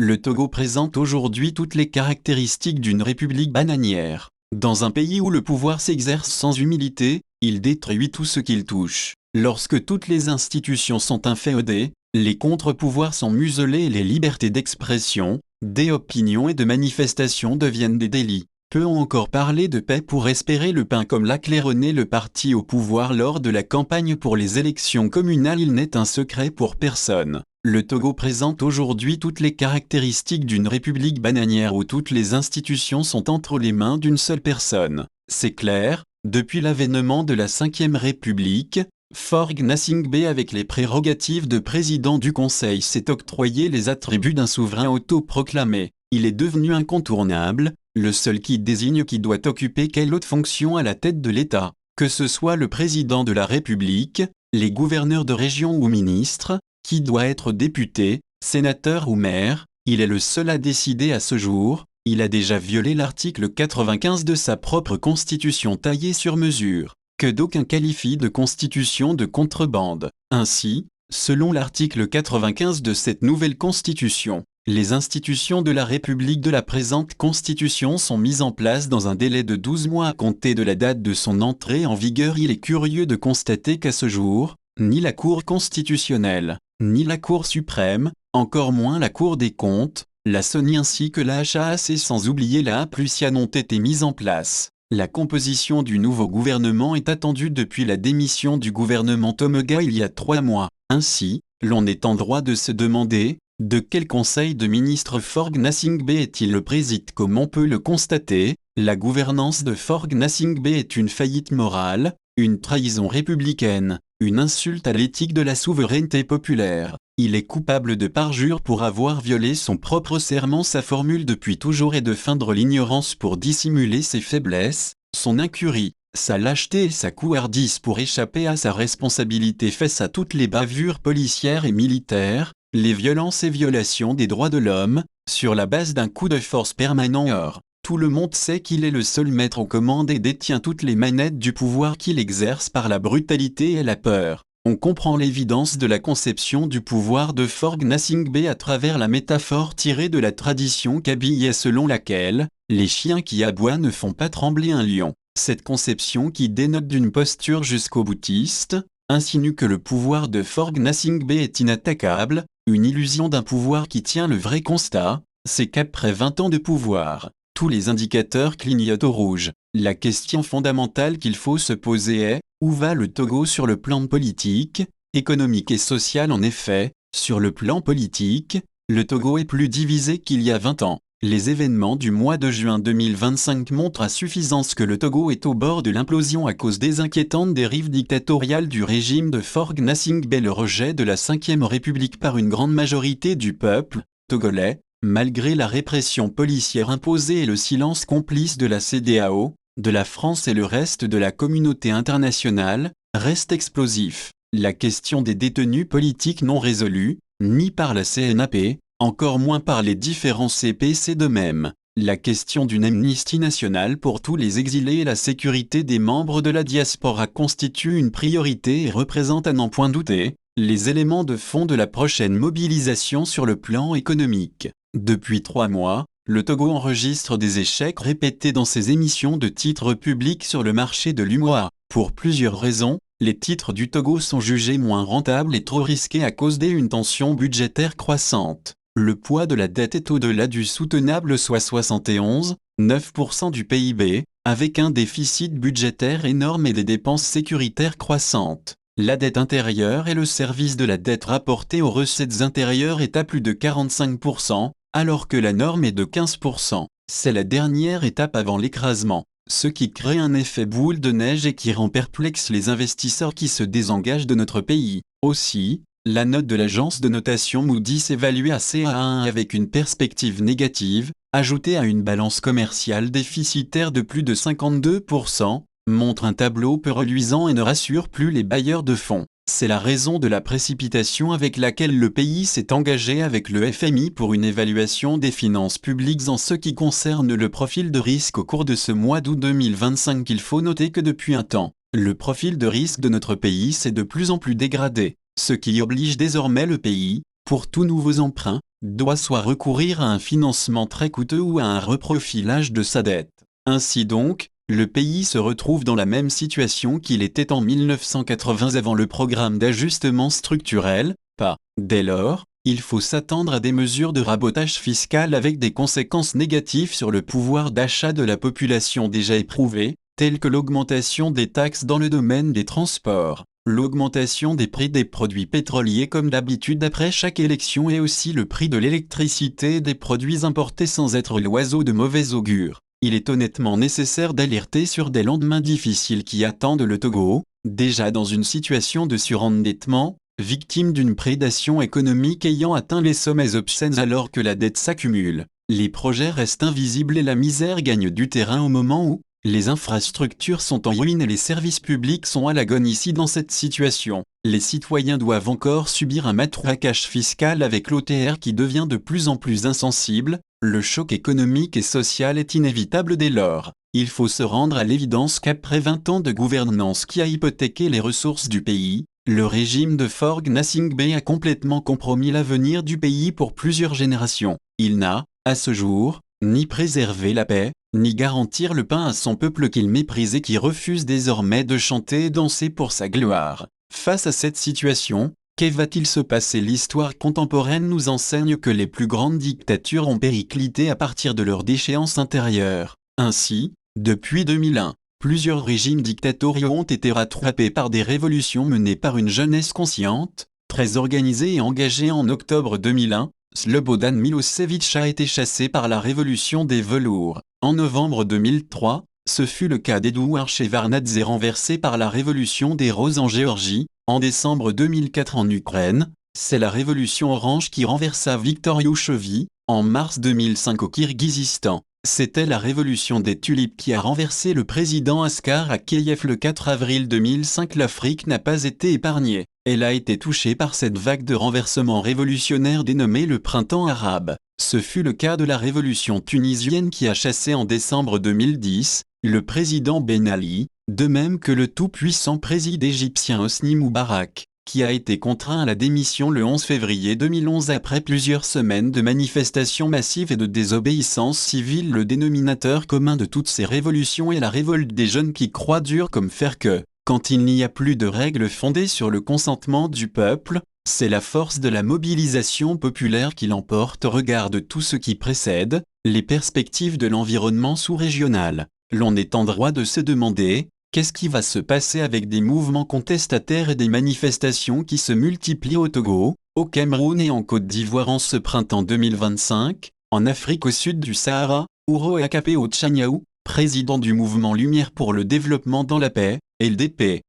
Le Togo présente aujourd'hui toutes les caractéristiques d'une république bananière. Dans un pays où le pouvoir s'exerce sans humilité, il détruit tout ce qu'il touche. Lorsque toutes les institutions sont inféodées, les contre-pouvoirs sont muselés et les libertés d'expression, d'opinion et de manifestation deviennent des délits. Peut encore parler de paix pour espérer le pain comme l'a claironné le parti au pouvoir lors de la campagne pour les élections communales. Il n'est un secret pour personne. Le Togo présente aujourd'hui toutes les caractéristiques d'une république bananière où toutes les institutions sont entre les mains d'une seule personne. C'est clair, depuis l'avènement de la 5e République, Faure Gnassingbé avec les prérogatives de président du Conseil s'est octroyé les attributs d'un souverain autoproclamé. Il est devenu incontournable, le seul qui désigne qui doit occuper quelle autre fonction à la tête de l'État. Que ce soit le président de la République, les gouverneurs de région ou ministres, qui doit être député, sénateur ou maire, il est le seul à décider à ce jour. Il a déjà violé l'article 95 de sa propre constitution taillée sur mesure, que d'aucuns qualifient de constitution de contrebande. Ainsi, selon l'article 95 de cette nouvelle constitution, les institutions de la République de la présente Constitution sont mises en place dans un délai de 12 mois à compter de la date de son entrée en vigueur. Il est curieux de constater qu'à ce jour, ni la Cour constitutionnelle, ni la Cour suprême, encore moins la Cour des comptes, la CENI ainsi que la HAAC sans oublier la Prussiane n'ont été mises en place. La composition du nouveau gouvernement est attendue depuis la démission du gouvernement Tomoga il y a 3 mois. Ainsi, l'on est en droit de se demander de quel conseil de ministres Faure Gnassingbé est-il le président. Comme on peut le constater, la gouvernance de Faure Gnassingbé est une faillite morale, une trahison républicaine, une insulte à l'éthique de la souveraineté populaire. Il est coupable de parjure pour avoir violé son propre serment. Sa formule depuis toujours est de feindre l'ignorance pour dissimuler ses faiblesses, son incurie, sa lâcheté et sa couardise pour échapper à sa responsabilité face à toutes les bavures policières et militaires, les violences et violations des droits de l'homme, sur la base d'un coup de force permanent. Or, tout le monde sait qu'il est le seul maître aux commandes et détient toutes les manettes du pouvoir qu'il exerce par la brutalité et la peur. On comprend l'évidence de la conception du pouvoir de Faure Gnassingbé à travers la métaphore tirée de la tradition kabyle selon laquelle les chiens qui aboient ne font pas trembler un lion. Cette conception qui dénote d'une posture jusqu'au boutiste insinue que le pouvoir de Faure Gnassingbé est inattaquable, une illusion d'un pouvoir qui tient. Le vrai constat, c'est qu'après 20 ans de pouvoir, tous les indicateurs clignotent au rouge. La question fondamentale qu'il faut se poser est, où va le Togo sur le plan politique, économique et social? En effet, sur le plan politique, le Togo est plus divisé qu'il y a 20 ans. Les événements du mois de juin 2025 montrent à suffisance que le Togo est au bord de l'implosion à cause des inquiétantes dérives dictatoriales du régime de Faure Gnassingbé. Le rejet de la 5e République par une grande majorité du peuple togolais, malgré la répression policière imposée et le silence complice de la CEDEAO, de la France et le reste de la communauté internationale, reste explosif. La question des détenus politiques non résolus, ni par la CNAP, encore moins par les différents CPC. De même, la question d'une amnistie nationale pour tous les exilés et la sécurité des membres de la diaspora constituent une priorité et représentent à n'en point douter les éléments de fond de la prochaine mobilisation sur le plan économique. Depuis 3 mois, le Togo enregistre des échecs répétés dans ses émissions de titres publics sur le marché de l'UMOA. Pour plusieurs raisons, les titres du Togo sont jugés moins rentables et trop risqués à cause d'une tension budgétaire croissante. Le poids de la dette est au-delà du soutenable, soit 71,9% du PIB, avec un déficit budgétaire énorme et des dépenses sécuritaires croissantes. La dette intérieure et le service de la dette rapportée aux recettes intérieures est à plus de 45%, alors que la norme est de 15%. C'est la dernière étape avant l'écrasement, ce qui crée un effet boule de neige et qui rend perplexe les investisseurs qui se désengagent de notre pays. Aussi, la note de l'agence de notation Moody's évaluée à CA1 avec une perspective négative, ajoutée à une balance commerciale déficitaire de plus de 52%, montre un tableau peu reluisant et ne rassure plus les bailleurs de fonds. C'est la raison de la précipitation avec laquelle le pays s'est engagé avec le FMI pour une évaluation des finances publiques en ce qui concerne le profil de risque au cours de ce mois d'août 2025. Il faut noter que depuis un temps, le profil de risque de notre pays s'est de plus en plus dégradé, ce qui oblige désormais le pays, pour tous nouveaux emprunts, doit soit recourir à un financement très coûteux ou à un reprofilage de sa dette. Ainsi donc, le pays se retrouve dans la même situation qu'il était en 1980 avant le programme d'ajustement structurel, pas. Dès lors, il faut s'attendre à des mesures de rabotage fiscal avec des conséquences négatives sur le pouvoir d'achat de la population déjà éprouvée, telles que l'augmentation des taxes dans le domaine des transports, l'augmentation des prix des produits pétroliers comme d'habitude après chaque élection et aussi le prix de l'électricité et des produits importés sans être l'oiseau de mauvais augure. Il est honnêtement nécessaire d'alerter sur des lendemains difficiles qui attendent le Togo, déjà dans une situation de surendettement, victime d'une prédation économique ayant atteint les sommets obscènes alors que la dette s'accumule. Les projets restent invisibles et la misère gagne du terrain au moment où les infrastructures sont en ruine et les services publics sont à l'agonie. Ici dans cette situation, les citoyens doivent encore subir un matraquage fiscal avec l'OTR qui devient de plus en plus insensible. Le choc économique et social est inévitable dès lors. Il faut se rendre à l'évidence qu'après 20 ans de gouvernance qui a hypothéqué les ressources du pays, le régime de Faure Gnassingbé a complètement compromis l'avenir du pays pour plusieurs générations. Il n'a, à ce jour, ni préservé la paix, ni garantir le pain à son peuple qu'il méprise et qui refuse désormais de chanter et danser pour sa gloire. Face à cette situation, que va-t-il se passer? L'histoire contemporaine nous enseigne que les plus grandes dictatures ont périclité à partir de leur déchéance intérieure. Ainsi, depuis 2001, plusieurs régimes dictatoriaux ont été rattrapés par des révolutions menées par une jeunesse consciente, très organisée et engagée. En octobre 2001, Slobodan Milošević a été chassé par la révolution des velours. En novembre 2003, ce fut le cas d'Edouard Shevardnadze renversé par la révolution des roses en Géorgie. En décembre 2004 en Ukraine, c'est la révolution orange qui renversa Viktor Yushchovy. En mars 2005 au Kirghizistan, c'était la révolution des tulipes qui a renversé le président Askar Akayev le 4 avril 2005. L'Afrique n'a pas été épargnée. Elle a été touchée par cette vague de renversement révolutionnaire dénommée le printemps arabe. Ce fut le cas de la révolution tunisienne qui a chassé en décembre 2010 le président Ben Ali, de même que le tout-puissant président égyptien Hosni Moubarak, qui a été contraint à la démission le 11 février 2011 après plusieurs semaines de manifestations massives et de désobéissance civile. Le dénominateur commun de toutes ces révolutions est la révolte des jeunes qui croient dur comme fer que, quand il n'y a plus de règles fondées sur le consentement du peuple, c'est la force de la mobilisation populaire qui l'emporte. Regarde tout ce qui précède, les perspectives de l'environnement sous-régional. L'on est en droit de se demander, qu'est-ce qui va se passer avec des mouvements contestataires et des manifestations qui se multiplient au Togo, au Cameroun et en Côte d'Ivoire en ce printemps 2025, en Afrique au sud du Sahara, Ouro Akapé Otchagnaou, président du mouvement Lumière pour le développement dans la paix, LDP,